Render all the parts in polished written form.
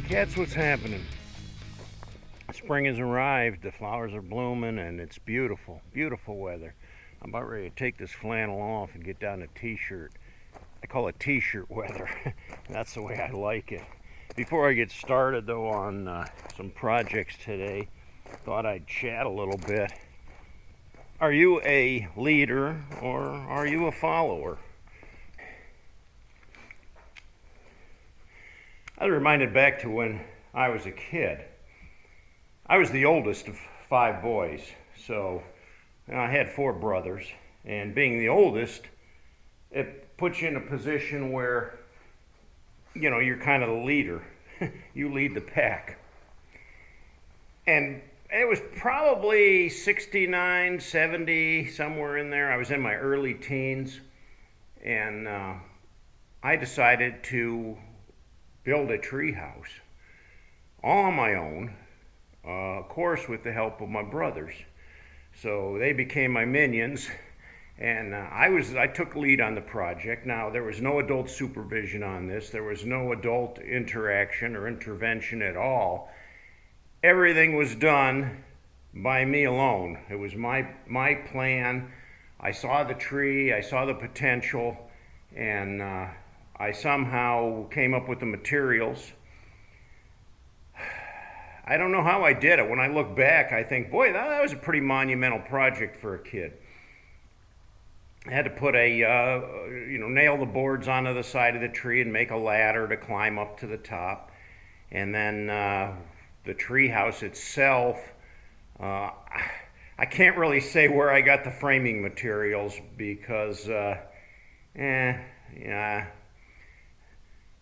cats, what's happening? Spring has arrived, the flowers are blooming, and it's beautiful, beautiful weather. I'm about ready to take this flannel off and get down to t-shirt. I call it t-shirt weather. That's the way I like it. Before I get started though on some projects today, thought I'd chat a little bit. Are you a leader or are you a follower? I was reminded back to when I was a kid. I was the oldest of 5 boys, so I had 4 brothers, and being the oldest, it puts you in a position where, you're kind of the leader. You lead the pack. And it was probably 69, 70, somewhere in there. I was in my early teens, and I decided to build a tree house all on my own, of course with the help of my brothers. So they became my minions, and I took lead on the project. Now, there was no adult supervision on this. There was no adult interaction or intervention at all. Everything was done by me alone. It was my plan. I saw the tree, I saw the potential, and I somehow came up with the materials. I don't know how I did it. When I look back, I think, boy, that was a pretty monumental project for a kid. I had to put nail the boards onto the side of the tree and make a ladder to climb up to the top. And then the tree house itself, I can't really say where I got the framing materials because,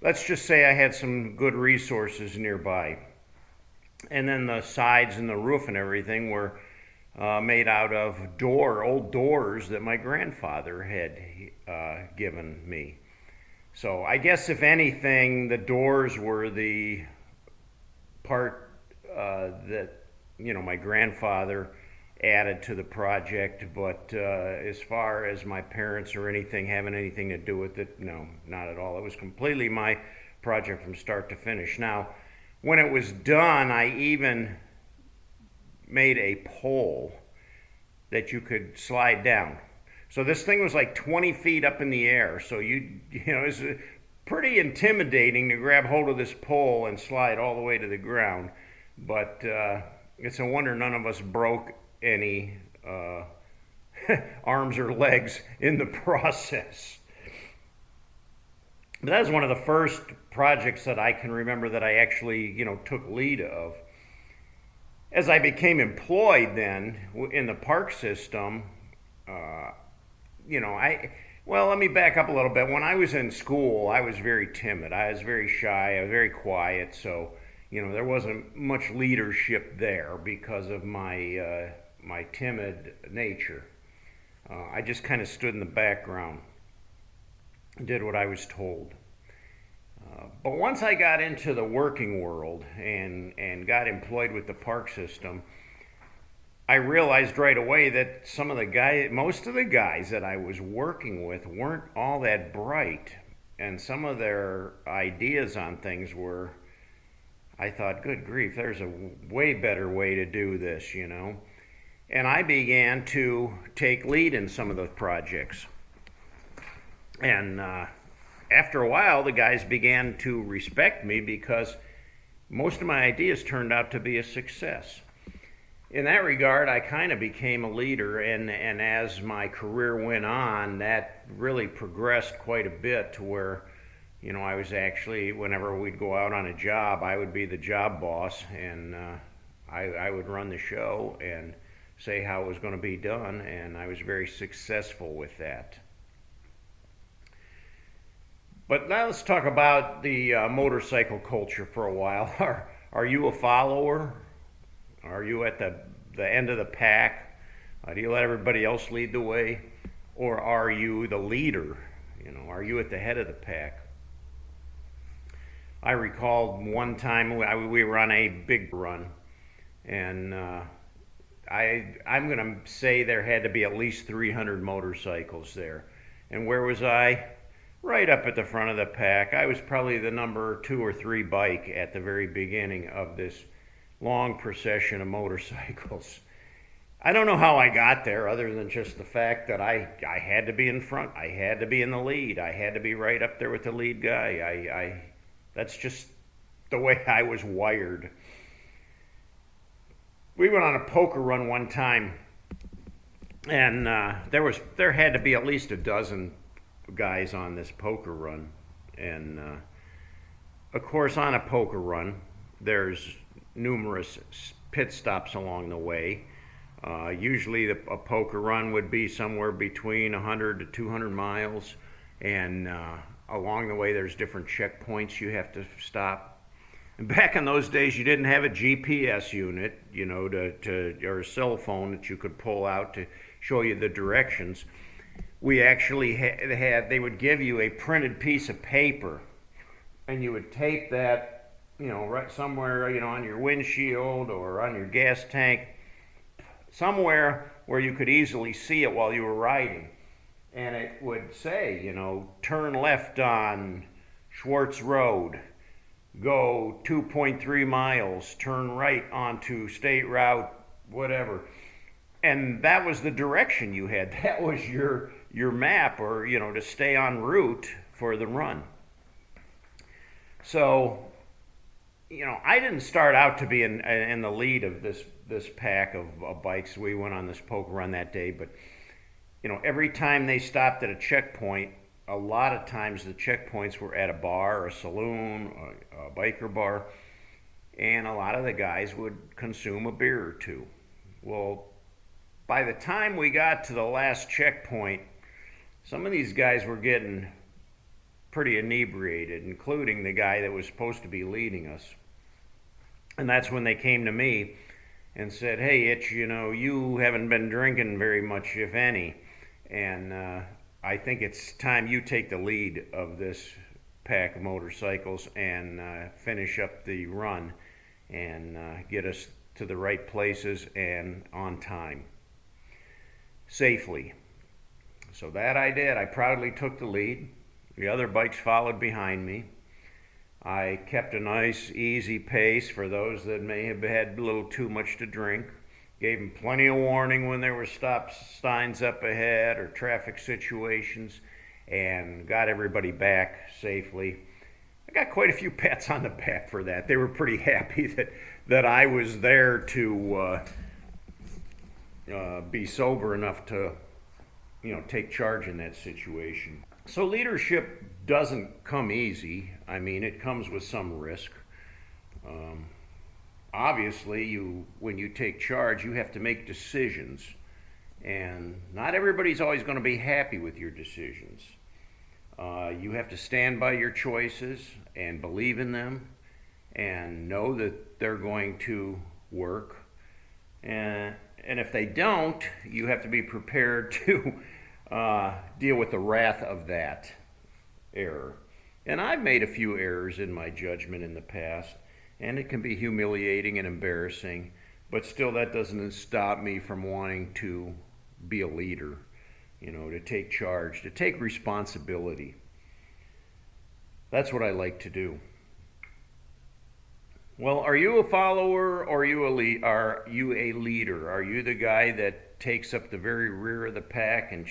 let's just say I had some good resources nearby. And then the sides and the roof and everything were made out of old doors that my grandfather had given me. So I guess if anything, the doors were the part that my grandfather added to the project, but as far as my parents or anything having anything to do with it, no, not at all. It was completely my project from start to finish. Now, when it was done, I even made a pole that you could slide down. So this thing was like 20 feet up in the air. So it was pretty intimidating to grab hold of this pole and slide all the way to the ground. But it's a wonder none of us broke any arms or legs in the process. But that was one of the first projects that I can remember that I actually, took lead of. As I became employed then in the park system, let me back up a little bit. When I was in school, I was very timid. I was very shy. I was very quiet. So, there wasn't much leadership there because of my timid nature. I just kind of stood in the background, did what I was told. But once I got into the working world and got employed with the park system, I realized right away that most of the guys that I was working with weren't all that bright. And some of their ideas on things were, I thought, good grief, there's a way better way to do this, And I began to take lead in some of those projects. And after a while, the guys began to respect me because most of my ideas turned out to be a success. In that regard, I kind of became a leader, and as my career went on, that really progressed quite a bit to where, I was actually, whenever we'd go out on a job, I would be the job boss, and I would run the show and say how it was going to be done, and I was very successful with that. But now let's talk about the motorcycle culture for a while. Are you a follower? Are you at the end of the pack? Do you let everybody else lead the way? Or are you the leader? Are you at the head of the pack? I recall one time we were on a big run, and I'm going to say there had to be at least 300 motorcycles there. And where was I? right up at the front of the pack. I was probably the number 2 or 3 bike at the very beginning of this long procession of motorcycles. I don't know how I got there other than just the fact that I had to be in front. I had to be in the lead. I had to be right up there with the lead guy. That's just the way I was wired. We went on a poker run one time, and there had to be at least a dozen guys on this poker run. And of course, on a poker run, there's numerous pit stops along the way. Usually a poker run would be somewhere between 100 to 200 miles, and along the way there's different checkpoints you have to stop. And back in those days, you didn't have a GPS unit, or a cell phone that you could pull out to show you the directions. We actually they would give you a printed piece of paper, and you would tape that, right somewhere, on your windshield or on your gas tank, somewhere where you could easily see it while you were riding. And it would say, turn left on Schwartz Road, go 2.3 miles, turn right onto State Route, whatever. And that was the direction you had. That was your map, or, to stay en route for the run. So, I didn't start out to be in the lead of this pack of bikes. We went on this poker run that day, but every time they stopped at a checkpoint, a lot of times the checkpoints were at a bar, a saloon, a biker bar, and a lot of the guys would consume a beer or two. Well, by the time we got to the last checkpoint, some of these guys were getting pretty inebriated, including the guy that was supposed to be leading us. And that's when they came to me and said, "Hey, Itch, you haven't been drinking very much, if any, and I think it's time you take the lead of this pack of motorcycles and finish up the run and get us to the right places and on time, safely." So that I did. I proudly took the lead. The other bikes followed behind me. I kept a nice, easy pace for those that may have had a little too much to drink. Gave them plenty of warning when there were stop signs up ahead or traffic situations, and got everybody back safely. I got quite a few pats on the back for that. They were pretty happy that I was there to be sober enough to, take charge in that situation. So leadership doesn't come easy. I mean, it comes with some risk. Obviously, when you take charge, you have to make decisions, and not everybody's always going to be happy with your decisions. You have to stand by your choices and believe in them and know that they're going to work. And if they don't, you have to be prepared to deal with the wrath of that error. And I've made a few errors in my judgment in the past, and it can be humiliating and embarrassing, but still that doesn't stop me from wanting to be a leader, to take charge, to take responsibility. That's what I like to do. Well, are you a follower or are you a leader? Are you the guy that takes up the very rear of the pack and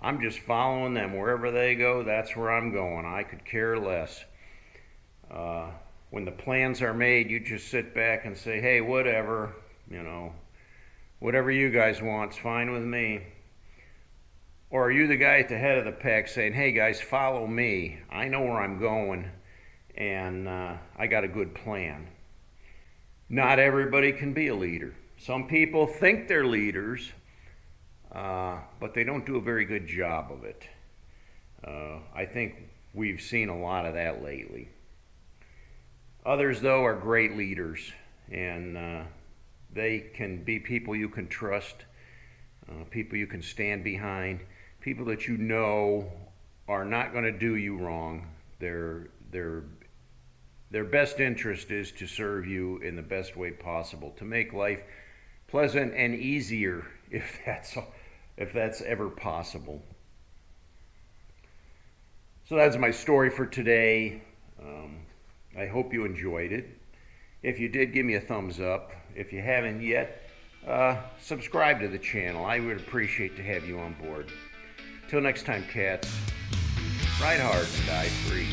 I'm just following them wherever they go? That's where I'm going. I could care less. When the plans are made, you just sit back and say, "Hey, whatever, whatever you guys want's fine with me." Or are you the guy at the head of the pack saying, "Hey guys, follow me. I know where I'm going, and I got a good plan"? Not everybody can be a leader. Some people think they're leaders, but they don't do a very good job of it. I think we've seen a lot of that lately. Others, though, are great leaders, and they can be people you can trust, people you can stand behind, people that are not going to do you wrong. Their best interest is to serve you in the best way possible, to make life pleasant and easier, if that's ever possible. So that's my story for today. I hope you enjoyed it. If you did, give me a thumbs up. If you haven't yet, subscribe to the channel. I would appreciate to have you on board. Till next time, cats, ride hard and die free.